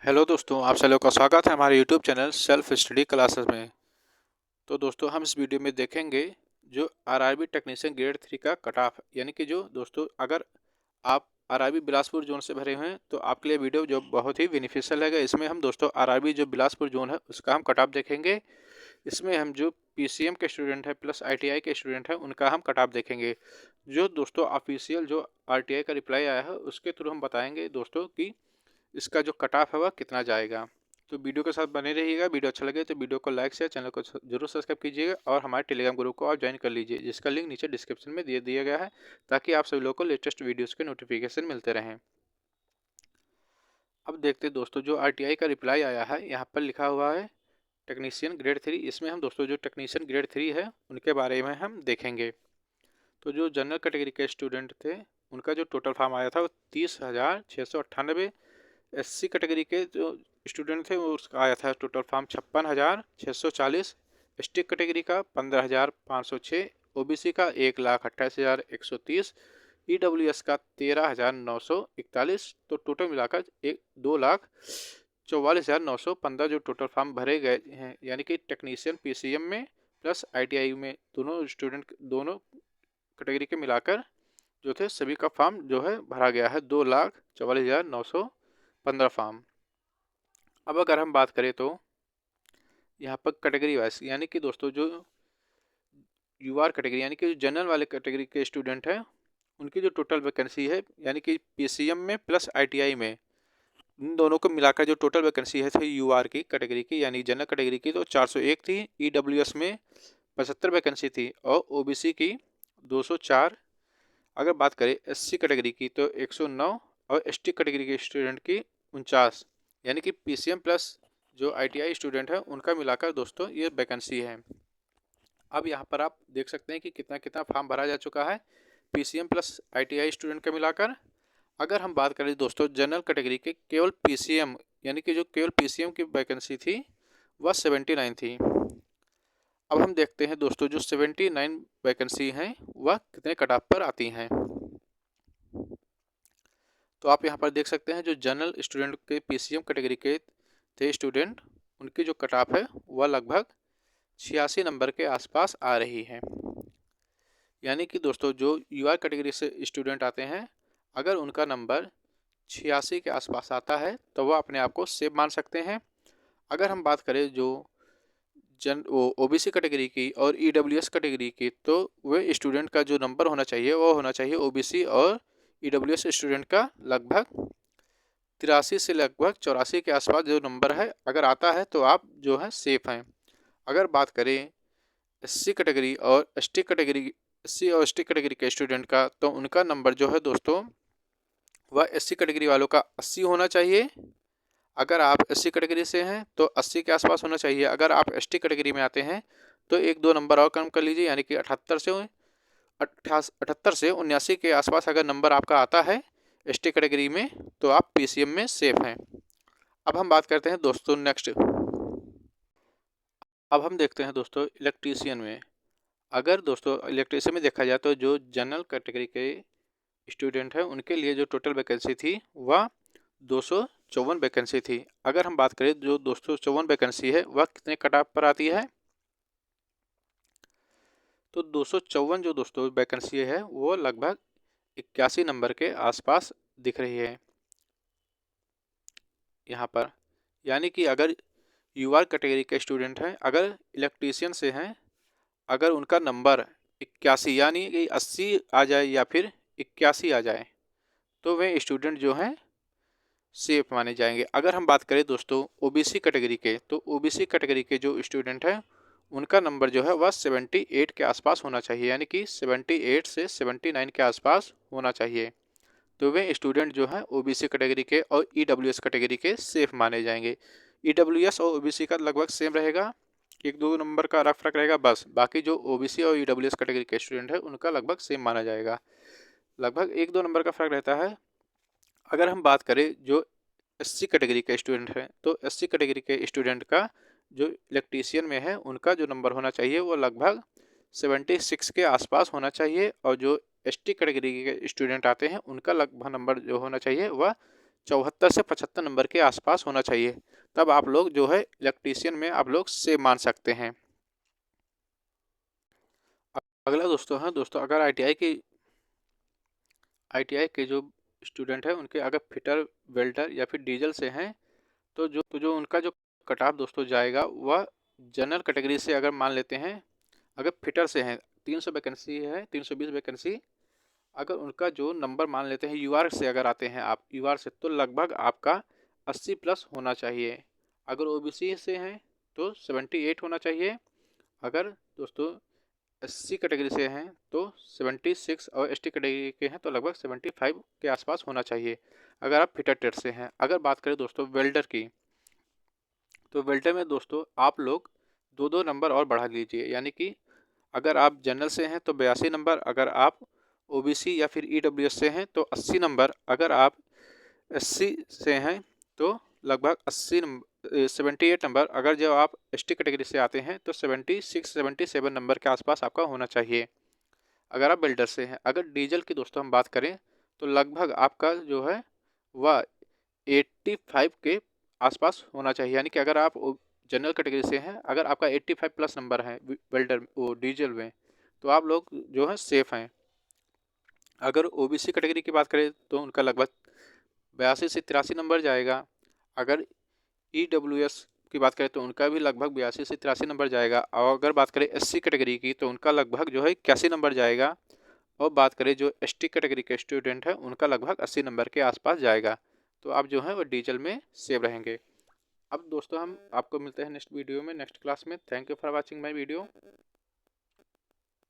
Hello दोस्तों, आप सभी का स्वागत है हमारे YouTube channel self study classes में। तो दोस्तों हम इस वीडियो में देखेंगे जो आरआरबी टेक्नीशियन ग्रेड 3 का कट ऑफ, यानी कि जो दोस्तों अगर आप आरआरबी बिलासपुर जोन से भरे हुए हैं तो आपके लिए वीडियो जो बहुत ही बेनिफिशियल है। इसमें हम दोस्तों आरआरबी जो बिलासपुर जोन है उसका हम कट ऑफ देखेंगे। इसमें हम जो पीसीएम के स्टूडेंट हैं प्लस आईटीआई के स्टूडेंट हैं उनका हम कट ऑफ देखेंगे। जो दोस्तों ऑफिशियल जो आरटीआई का रिप्लाई आया है उसके थ्रू हम बताएंगे दोस्तों कि इसका जो कट ऑफ है वह कितना जाएगा। तो वीडियो के साथ बने रहिएगा। वीडियो अच्छा लगे तो वीडियो को लाइक शेयर, चैनल को जरूर सब्सक्राइब कीजिएगा और हमारे टेलीग्राम ग्रुप को आप ज्वाइन कर लीजिए जिसका लिंक नीचे डिस्क्रिप्शन में दे दिया गया है, ताकि आप सभी लोगों को लेटेस्ट वीडियोस के नोटिफिकेशन मिलते रहें। अब देखते हैं दोस्तों जो आरटीआई का रिप्लाई आया है, यहाँ पर लिखा हुआ है टेक्नीशियन ग्रेड 3। इसमें हम दोस्तों जो टेक्नीशियन ग्रेड 3 है उनके बारे में हम देखेंगे। तो जो जनरल कैटेगरी के स्टूडेंट थे उनका जो टोटल फॉर्म आया था वो 30,698। एससी कैटेगरी के जो स्टूडेंट थे वो उसका आया था टोटल फॉर्म 56,640। एसटी कैटेगरी का 15,506। ओबीसी का 1,28,130। ईडब्ल्यूएस का 13,941। तो टोटल मिलाकर 2,44,915 जो टोटल फॉर्म भरे गए हैं, यानी कि टेक्नीशियन पीसीएम में प्लस आईटीआई में दोनों स्टूडेंट दोनों कैटेगरी के मिलाकर जो थे सभी का फॉर्म जो है भरा गया है 2,44,915 फॉर्म। अब अगर हम बात करें तो यहाँ पर कैटेगरी वाइज, यानी कि दोस्तों जो यूआर कैटेगरी यानी कि जनरल वाले कैटेगरी के स्टूडेंट हैं उनकी जो टोटल वैकेंसी है, यानी कि पीसीएम में प्लस आईटीआई में इन दोनों को मिलाकर जो टोटल वैकेंसी है यूआर की कैटेगरी की यानी जनरल कैटेगरी की तो 401 थी। ईडब्ल्यूएस में 75 वैकेंसी थी और ओबीसी की 204। अगर बात करें एससी कैटेगरी की तो 109 और एसटी कैटेगरी के स्टूडेंट की 49, यानी कि पीसीएम प्लस जो आईटीआई स्टूडेंट है उनका मिलाकर दोस्तों ये वैकेंसी है। अब यहाँ पर आप देख सकते हैं कि कितना कितना फॉर्म भरा जा चुका है पीसीएम प्लस आईटीआई स्टूडेंट का मिलाकर। अगर हम बात करें दोस्तों जनरल कैटेगरी के केवल पीसीएम, यानी कि जो केवल पीसीएम की वैकेंसी थी वह 79 थी। अब हम देखते हैं दोस्तों जो 79 वैकेंसी हैं वह कितने कट ऑफ पर आती हैं। तो आप यहाँ पर देख सकते हैं जो जनरल स्टूडेंट के पीसीएम कैटेगरी के थे स्टूडेंट उनकी जो कट ऑफ है वह लगभग 86 नंबर के आसपास आ रही है। यानी कि दोस्तों जो यूआर कैटेगरी से स्टूडेंट आते हैं अगर उनका नंबर 86 के आसपास आता है तो वह अपने आप को सेफ मान सकते हैं। अगर हम बात करें जो ओबीसी कैटेगरी की और ईडब्ल्यूएस कैटेगरी की तो वे स्टूडेंट का जो नंबर होना चाहिए वो होना चाहिए ओबीसी और ईडब्ल्यूएस स्टूडेंट का लगभग 83 से लगभग 84 के आसपास जो नंबर है अगर आता है तो आप जो है सेफ हैं। अगर बात करें एससी कैटेगरी और एसटी कैटेगरी एससी और एसटी कैटेगरी के स्टूडेंट का तो उनका नंबर जो है दोस्तों वह एससी कैटेगरी वालों का 80 होना चाहिए। अगर आप एससी कैटेगरी से हैं तो 80 के आसपास होना चाहिए। अगर आप एसटी कैटेगरी में आते हैं तो एक दो नंबर और कम कर लीजिए, यानी कि 78 से 79 के आसपास अगर नंबर आपका आता है एसटी कैटेगरी में तो आप पीसीएम में सेफ हैं। अब हम बात करते हैं दोस्तों नेक्स्ट। अब हम देखते हैं दोस्तों इलेक्ट्रीशियन में। अगर दोस्तों इलेक्ट्रीशियन में देखा जाए तो जो जनरल कैटेगरी के स्टूडेंट हैं उनके लिए जो टोटल वैकेंसी थी वह 254 वैकेंसी थी। अगर हम बात करें जो 254 वैकेंसी है वह कितने कट ऑफ पर आती है तो 254 जो दोस्तों वैकेंसी है वो लगभग 81 नंबर के आसपास दिख रही है यहाँ पर। यानी कि अगर यूआर कैटेगरी के स्टूडेंट हैं अगर इलेक्ट्रीशियन से हैं अगर उनका नंबर 81 यानी कि 80 आ जाए या फिर 81 आ जाए तो वे स्टूडेंट जो हैं सेफ माने जाएंगे। अगर हम बात करें दोस्तों ओबीसी कैटेगरी के तो ओबीसी कैटेगरी के जो स्टूडेंट हैं उनका नंबर जो है वह 78 के आसपास होना चाहिए, यानी कि 78 से 79 के आसपास होना चाहिए। तो वे स्टूडेंट जो हैं ओबीसी कैटेगरी के और ईडब्ल्यूएस कैटेगरी के सेफ माने जाएंगे। ईडब्ल्यूएस और ओबीसी का लगभग सेम रहेगा, एक दो नंबर का फर्क रहेगा बस। बाकी जो ओबीसी और ईडब्ल्यूएस कैटेगरी के स्टूडेंट है उनका लगभग सेम माना जाएगा, लगभग एक दो नंबर का फर्क रहता है। अगर हम बात करें जो एससी कैटेगरी के स्टूडेंट हैं तो एससी कैटेगरी के स्टूडेंट का जो इलेक्ट्रीशियन में है उनका जो नंबर होना चाहिए वो लगभग 76 के आसपास होना चाहिए और जो एसटी कैटेगरी के स्टूडेंट आते हैं उनका लगभग नंबर जो होना चाहिए वह 74 से 75 नंबर के आसपास होना चाहिए, तब आप लोग जो है इलेक्ट्रीशियन में आप लोग सेफ मान सकते हैं। अगला दोस्तों है दोस्तों, अगर आईटीआई के जो स्टूडेंट हैं उनके अगर फिटर, वेल्डर या फिर डीजल से हैं, तो जो उनका जो कट ऑफ दोस्तों जाएगा वह जनरल कैटेगरी से अगर मान लेते हैं, अगर फिटर से हैं 300 वैकेंसी है, 320 वैकेंसी, अगर उनका जो नंबर मान लेते हैं यूआर से अगर आते हैं आप यूआर से, तो लगभग आपका 80 प्लस होना चाहिए। अगर ओबीसी से हैं तो 78 होना चाहिए। अगर दोस्तों एससी कैटेगरी से हैं तो 76, और एसटी कैटेगरी के हैं तो लगभग 75 के आसपास होना चाहिए, अगर आप फिटर ट्रेड से हैं। अगर बात करें दोस्तों वेल्डर की, तो वेल्डर में दोस्तों आप लोग 2-2 नंबर और बढ़ा लीजिए, यानी कि अगर आप जनरल से हैं तो 82 नंबर, अगर आप ओबीसी या फिर ईडब्ल्यूएस से हैं तो 80 नंबर, अगर आप एससी से हैं तो लगभग 78 नंबर, अगर जो आप एसटी कैटेगरी से आते हैं तो 76-77 नंबर के आसपास आपका होना चाहिए, अगर आप वेल्डर से हैं। अगर डीजल की दोस्तों हम बात करें तो लगभग आपका जो है वह 85 के आसपास होना चाहिए, यानी कि अगर आप जनरल कैटेगरी से हैं, अगर आपका 85 प्लस नंबर है वेल्डर वो डीजल में, तो आप लोग जो है सेफ हैं। अगर ओबीसी कैटेगरी की बात करें तो उनका लगभग 82 से 83 नंबर जाएगा। अगर ईडब्ल्यूएस की बात करें तो उनका भी लगभग 82 से 83 नंबर जाएगा। और अगर बात करें एससी कैटेगरी की तो उनका लगभग जो है 81 नंबर जाएगा। और बात करें जो एसटी कैटेगरी के स्टूडेंट हैं उनका लगभग 80 नंबर के आसपास जाएगा, तो आप जो है वो डीजल में सेव रहेंगे। अब दोस्तों हम आपको मिलते हैं नेक्स्ट वीडियो में, नेक्स्ट क्लास में। Thank you for watching my video.